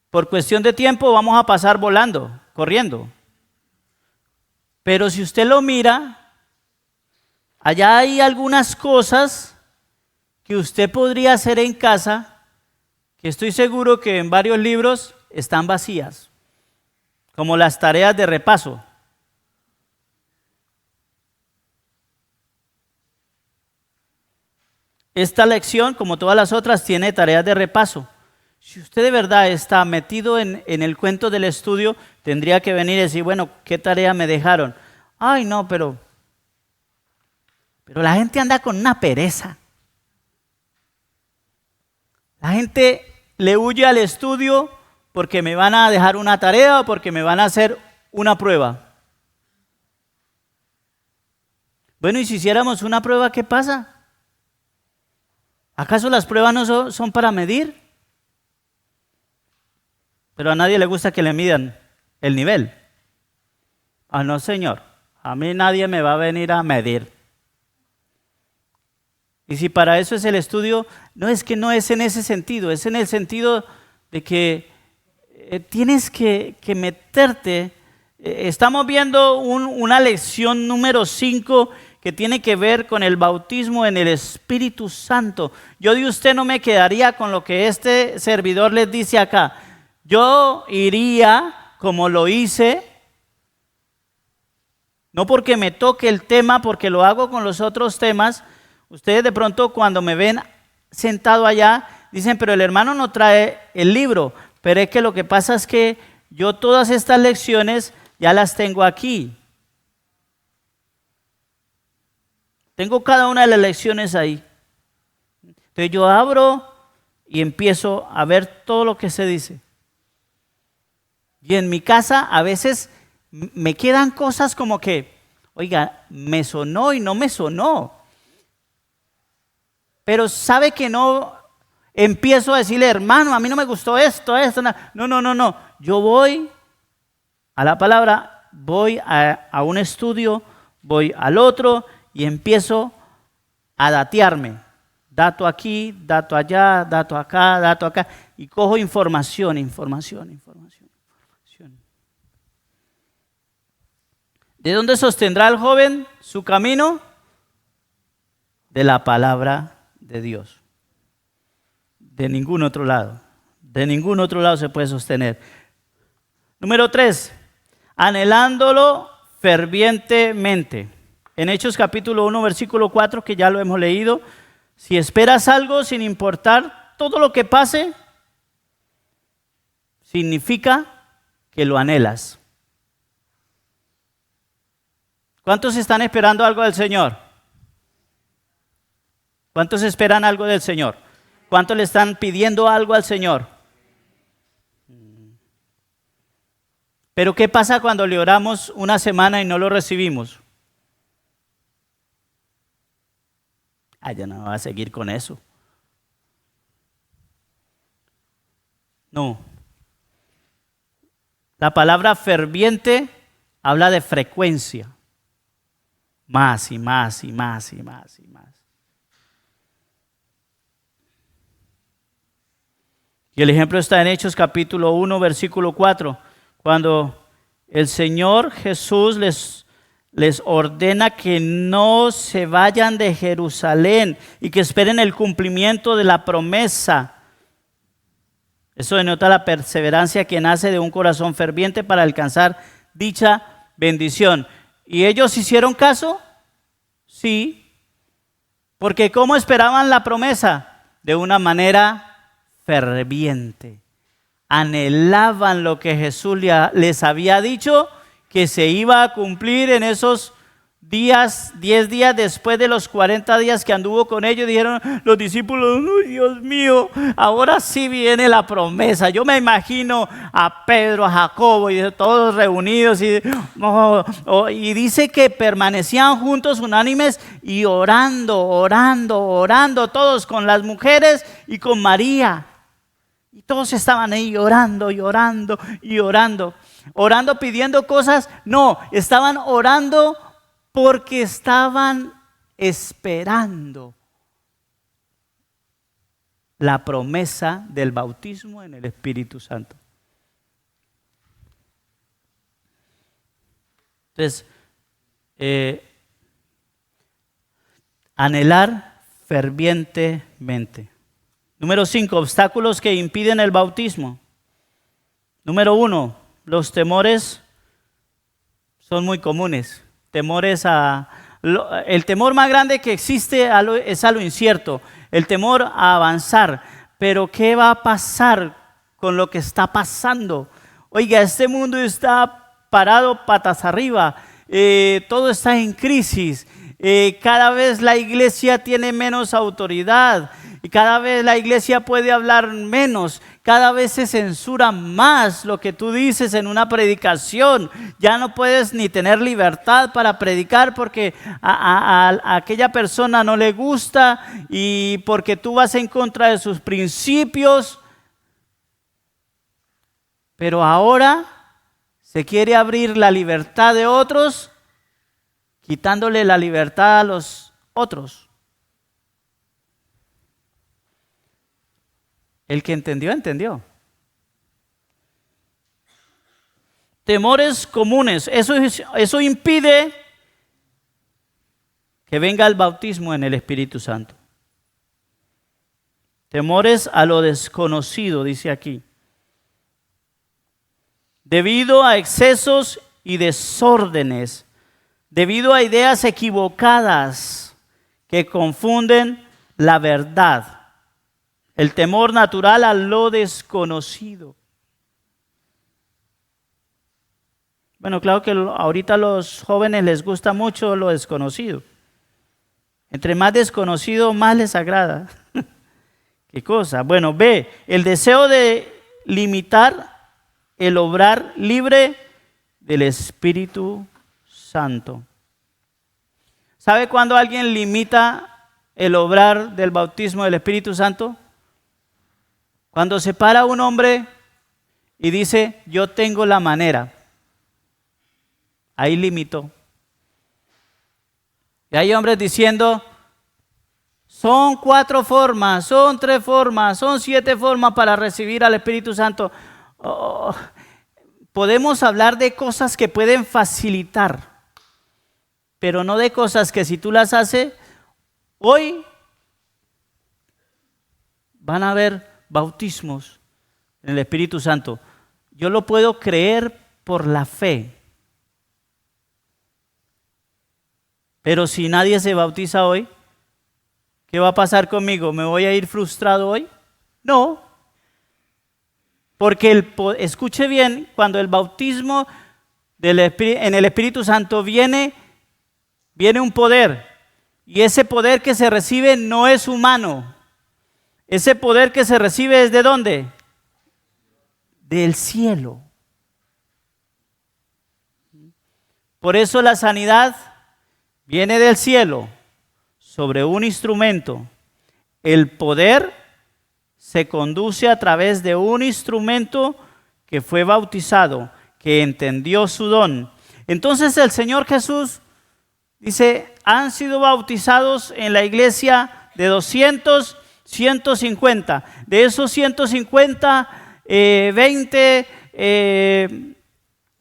por cuestión de tiempo, vamos a pasar volando, corriendo. Pero si usted lo mira, allá hay algunas cosas que usted podría hacer en casa, que estoy seguro que en varios libros están vacías, como las tareas de repaso. Esta lección, como todas las otras, tiene tareas de repaso. Si usted de verdad está metido en el cuento del estudio, tendría que venir y decir, bueno, ¿qué tarea me dejaron? Ay, no, pero la gente anda con una pereza. La gente le huye al estudio porque me van a dejar una tarea o porque me van a hacer una prueba. Bueno, y si hiciéramos una prueba, ¿qué pasa? ¿Acaso las pruebas no son para medir? Pero a nadie le gusta que le midan el nivel. Ah, no, señor, a mí nadie me va a venir a medir. Y si para eso es el estudio, no es en ese sentido, es en el sentido de que tienes que meterte. Estamos viendo una lección número 5 que tiene que ver con el bautismo en el Espíritu Santo. Yo de usted no me quedaría con lo que este servidor les dice acá. Yo iría como lo hice, no porque me toque el tema, porque lo hago con los otros temas. Ustedes de pronto cuando me ven sentado allá, dicen, pero el hermano no trae el libro. Pero es que lo que pasa es que yo todas estas lecciones ya las tengo aquí. Tengo cada una de las lecciones ahí. Entonces yo abro y empiezo a ver todo lo que se dice. Y en mi casa a veces me quedan cosas como que, oiga, me sonó y no me sonó. Pero sabe que no empiezo a decirle, hermano, a mí no me gustó esto. No. Yo voy a la palabra, voy a un estudio, voy al otro y empiezo a datearme. Dato aquí, dato allá, dato acá, y cojo información. ¿De dónde sostendrá el joven su camino? De la palabra de Dios. De ningún otro lado. De ningún otro lado se puede sostener. Número 3. Anhelándolo fervientemente. En Hechos capítulo 1, versículo 4, que ya lo hemos leído. Si esperas algo sin importar todo lo que pase, significa que lo anhelas. ¿Cuántos están esperando algo del Señor? ¿Cuántos esperan algo del Señor? ¿Cuántos le están pidiendo algo al Señor? Pero ¿qué pasa cuando le oramos una semana y no lo recibimos? Ya no va a seguir con eso. No. La palabra ferviente habla de frecuencia. Más y más. Y el ejemplo está en Hechos capítulo 1, versículo 4, cuando el Señor Jesús les ordena que no se vayan de Jerusalén y que esperen el cumplimiento de la promesa. Eso denota la perseverancia que nace de un corazón ferviente para alcanzar dicha bendición. ¿Y ellos hicieron caso? Sí. Porque ¿cómo esperaban la promesa? de una manera ferviente. Anhelaban lo que Jesús les había dicho, que se iba a cumplir en esos días, 10 días después de los 40 días que anduvo con ellos. Dijeron los discípulos: ¡ay, Dios mío! Ahora sí viene la promesa. Yo me imagino a Pedro, a Jacobo y todos reunidos y dice que permanecían juntos unánimes y orando todos con las mujeres y con María. Y todos estaban ahí orando pidiendo cosas. No, estaban orando porque estaban esperando la promesa del bautismo en el Espíritu Santo. Entonces, anhelar fervientemente. Número 5, obstáculos que impiden el bautismo. Número 1, los temores son muy comunes. El temor más grande que existe es a lo incierto, el temor a avanzar. Pero ¿qué va a pasar con lo que está pasando? Oiga, este mundo está parado patas arriba, todo está en crisis, cada vez la iglesia tiene menos autoridad y cada vez la iglesia puede hablar menos. Cada vez se censura más lo que tú dices en una predicación. Ya no puedes ni tener libertad para predicar porque a aquella persona no le gusta y porque tú vas en contra de sus principios. Pero ahora se quiere abrir la libertad de otros, quitándole la libertad a los otros. El que entendió, entendió. Temores comunes. Eso impide que venga el bautismo en el Espíritu Santo. Temores a lo desconocido, dice aquí. Debido a excesos y desórdenes, debido a ideas equivocadas que confunden la verdad. El temor natural a lo desconocido. Bueno, claro que ahorita a los jóvenes les gusta mucho lo desconocido. Entre más desconocido, más les agrada. ¿Qué cosa? Bueno, B, el deseo de limitar el obrar libre del Espíritu Santo. ¿Sabe cuándo alguien limita el obrar del bautismo del Espíritu Santo? Cuando se para un hombre y dice: yo tengo la manera. Ahí limitó. Y hay hombres diciendo: son 4 formas, son 3 formas, son 7 formas para recibir al Espíritu Santo. Podemos hablar de cosas que pueden facilitar, pero no de cosas que si tú las haces, hoy van a haber bautismos en el Espíritu Santo. Yo lo puedo creer por la fe. Pero si nadie se bautiza hoy, ¿qué va a pasar conmigo? ¿Me voy a ir frustrado hoy? No. Porque escuche bien, cuando el bautismo en el Espíritu Santo viene un poder. Y ese poder que se recibe no es humano. Ese poder que se recibe es ¿de dónde? Del cielo. Por eso la sanidad viene del cielo sobre un instrumento. El poder se conduce a través de un instrumento que fue bautizado, que entendió su don. Entonces el Señor Jesús dice: han sido bautizados en la iglesia de 200, 150. De esos 150, 20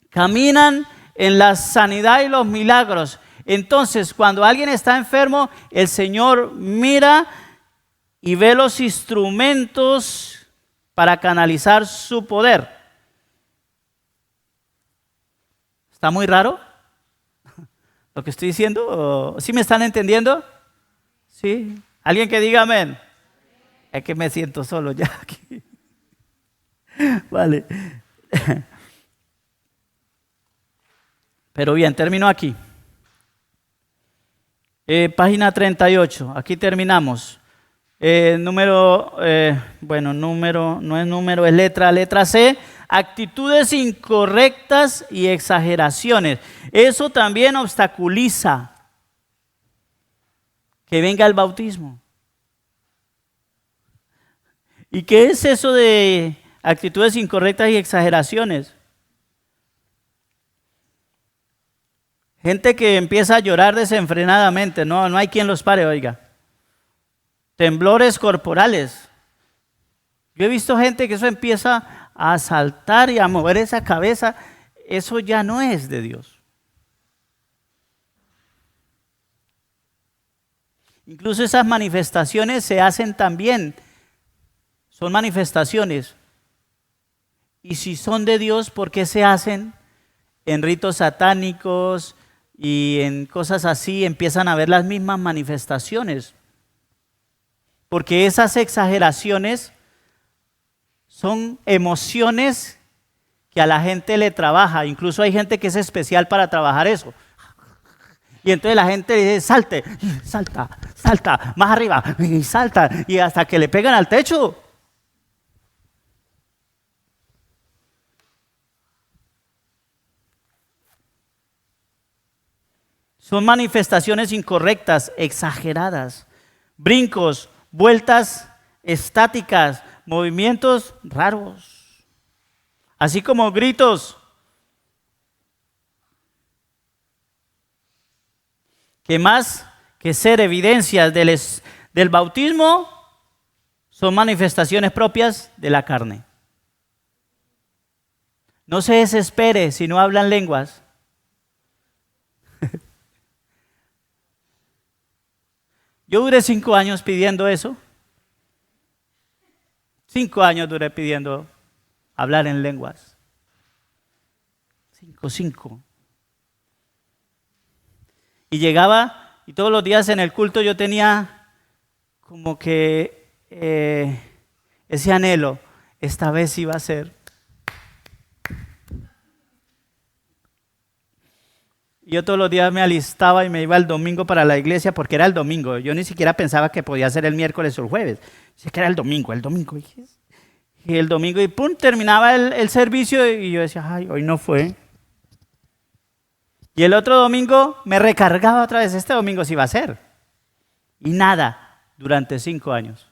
caminan en la sanidad y los milagros. Entonces, cuando alguien está enfermo, el Señor mira y ve los instrumentos para canalizar su poder. ¿Está muy raro lo que estoy diciendo? ¿Sí me están entendiendo? ¿Sí? ¿Alguien que diga amén? Es que me siento solo ya aquí. Vale. Pero bien, termino aquí. Página 38, aquí terminamos. Número, no es número, es letra C. Actitudes incorrectas y exageraciones. Eso también obstaculiza que venga el bautismo. ¿Y qué es eso de actitudes incorrectas y exageraciones? Gente que empieza a llorar desenfrenadamente, no hay quien los pare, oiga. Temblores corporales. Yo he visto gente que eso empieza a saltar y a mover esa cabeza. Eso ya no es de Dios. Incluso esas manifestaciones se hacen también. Son manifestaciones. Y si son de Dios, ¿por qué se hacen en ritos satánicos y en cosas así? Empiezan a ver las mismas manifestaciones. Porque esas exageraciones son emociones que a la gente le trabaja. Incluso hay gente que es especial para trabajar eso. Y entonces la gente dice, salte, salta, salta, más arriba, y salta, y hasta que le pegan al techo. Son manifestaciones incorrectas, exageradas, brincos, vueltas estáticas, movimientos raros, así como gritos que más que ser evidencias del bautismo, son manifestaciones propias de la carne. No se desespere si no hablan lenguas. Yo duré 5 años pidiendo eso. 5 años duré pidiendo hablar en lenguas. 5. Y llegaba, y todos los días en el culto yo tenía como que ese anhelo. Esta vez iba a ser. Yo todos los días me alistaba y me iba el domingo para la iglesia porque era el domingo. Yo ni siquiera pensaba que podía ser el miércoles o el jueves. Sé que era el domingo. Y el domingo, y pum, terminaba el servicio y yo decía, ay, hoy no fue. Y el otro domingo me recargaba otra vez. Este domingo sí va a ser. Y nada, durante 5 años.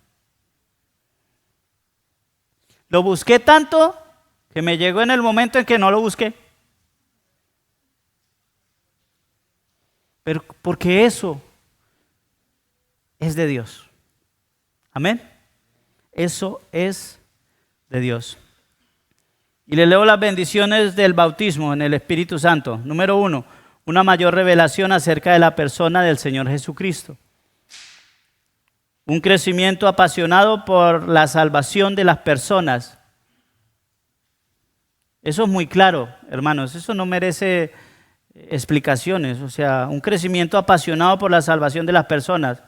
Lo busqué tanto que me llegó en el momento en que no lo busqué. Pero porque eso es de Dios. Amén. Eso es de Dios. Y le leo las bendiciones del bautismo en el Espíritu Santo. Número 1, una mayor revelación acerca de la persona del Señor Jesucristo. Un crecimiento apasionado por la salvación de las personas. Eso es muy claro, hermanos. Eso no merece explicaciones. O sea, un crecimiento apasionado por la salvación de las personas.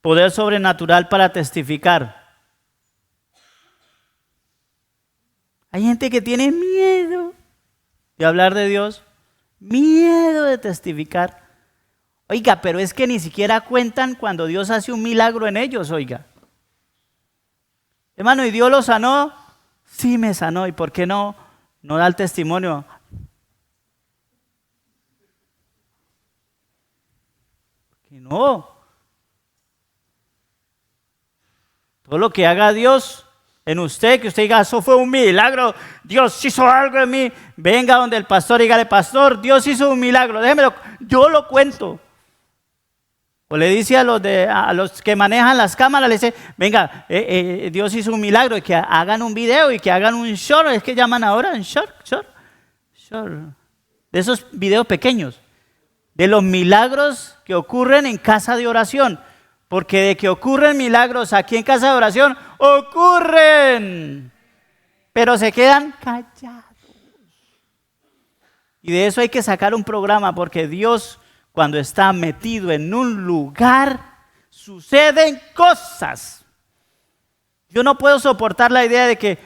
Poder sobrenatural para testificar. Hay gente que tiene miedo de hablar de Dios, miedo de testificar. Oiga, pero es que ni siquiera cuentan cuando Dios hace un milagro en ellos, oiga. Hermano, ¿y Dios lo sanó? Sí me sanó. ¿Y por qué no da el testimonio? Que no. Todo lo que haga Dios en usted, que usted diga, eso fue un milagro, Dios hizo algo en mí, venga donde el pastor y dígale, pastor, Dios hizo un milagro, déjemelo, yo lo cuento. O le dice a los que manejan las cámaras, le dice, venga, Dios hizo un milagro, y que hagan un video y que hagan un short, es que llaman ahora un short, de esos videos pequeños, de los milagros que ocurren en casa de oración. Porque de que ocurren milagros aquí en casa de oración, ocurren, pero se quedan callados. Y de eso hay que sacar un programa, porque Dios, cuando está metido en un lugar, suceden cosas. Yo no puedo soportar la idea de que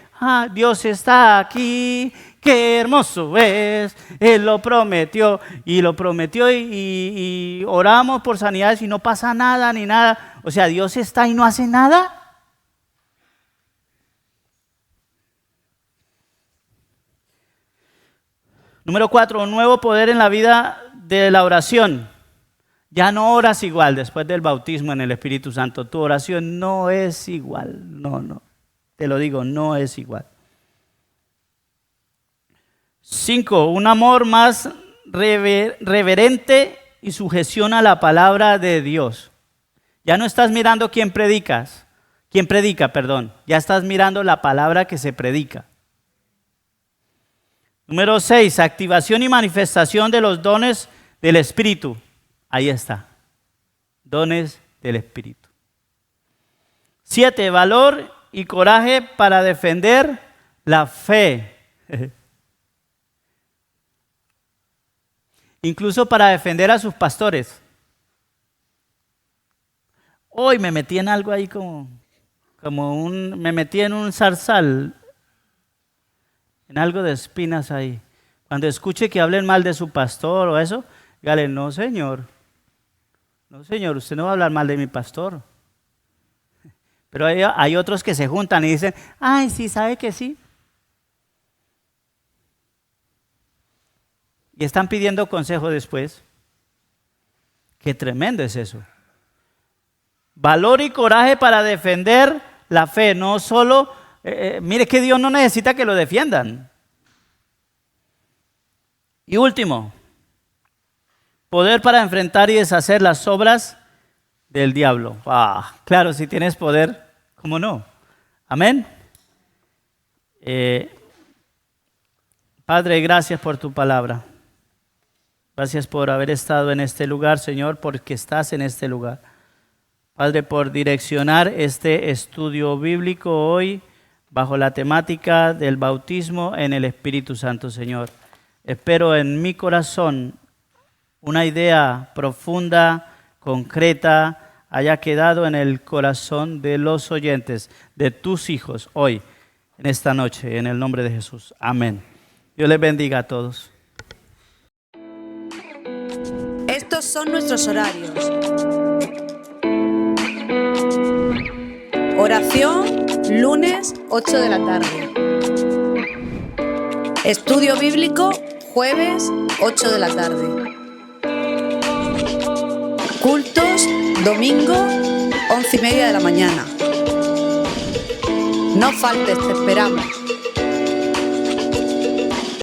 Dios está aquí, qué hermoso es, Él lo prometió y oramos por sanidades y no pasa nada ni nada. O sea, Dios está y no hace nada. Número 4, un nuevo poder en la vida de la oración. Ya no oras igual después del bautismo en el Espíritu Santo. Tu oración no es igual. No. Te lo digo, no es igual. 5, un amor más reverente y sujeción a la palabra de Dios. Ya no estás mirando quién predica, ya estás mirando la palabra que se predica. Número 6, activación y manifestación de los dones del Espíritu. Ahí está, dones del Espíritu. 7, valor y coraje para defender la fe. Incluso para defender a sus pastores. Hoy me metí en algo ahí me metí en un zarzal, en algo de espinas ahí. Cuando escuche que hablen mal de su pastor o eso, dígale, no señor, usted no va a hablar mal de mi pastor. Pero hay otros que se juntan y dicen, ay, sí, sabe que sí. Y están pidiendo consejo después. Qué tremendo es eso. Valor y coraje para defender la fe, no solo, mire que Dios no necesita que lo defiendan. Y último, poder para enfrentar y deshacer las obras del diablo. Claro, si tienes poder, ¿cómo no? Amén. Padre, gracias por tu palabra. Gracias por haber estado en este lugar, Señor, porque estás en este lugar. Padre, por direccionar este estudio bíblico hoy bajo la temática del bautismo en el Espíritu Santo, Señor. Espero en mi corazón una idea profunda, concreta, haya quedado en el corazón de los oyentes, de tus hijos, hoy, en esta noche, en el nombre de Jesús. Amén. Dios les bendiga a todos. Estos son nuestros horarios. Oración, lunes, 8 de la tarde. Estudio bíblico, jueves, 8 de la tarde. Cultos, domingo, 11:30 de la mañana. No faltes, te esperamos.